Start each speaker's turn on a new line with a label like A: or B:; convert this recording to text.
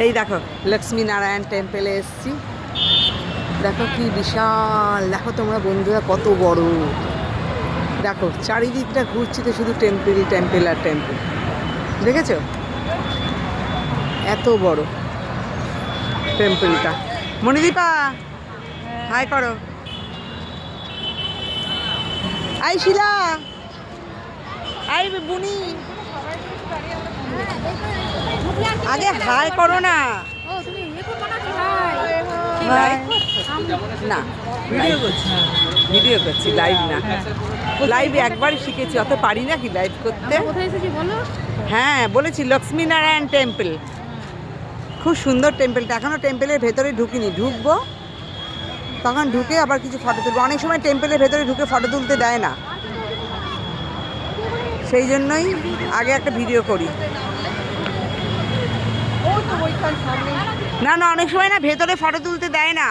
A: এই দেখো লক্ষ্মী নারায়ণ টেম্পেলে এসছি। দেখো কি বিশাল, দেখো তোমরা বন্ধুরা কত বড়। দেখো চারিদিকটা ঘুরছি তো শুধু টেম্পেলই টেম্পেল আর টেম্পেল। দেখেছো এত বড় টেম্পেলটা। মণিদীপা হাই করো। আই শিলা, আই বুনি, আগে হাই করো না। না ভিডিও করছি, ভিডিও করছি, লাইভ না। লাইভ একবারই শিখেছি, অত পারি না কি লাইভ করতে। হ্যাঁ বলেছি লক্ষ্মী নারায়ণ টেম্পল, খুব সুন্দর টেম্পলটা। এখনও টেম্পলের ভেতরে ঢুকিনি, ঢুকবো তখন ঢুকে আবার কিছু ফটো তুলবো। অনেক সময় টেম্পলের ভেতরে ঢুকে ফটো তুলতে দেয় না, সেই জন্যই আগে একটা ভিডিও করি। না না অনেক সময় না ভেতরে ফটো তুলতে দেয় না।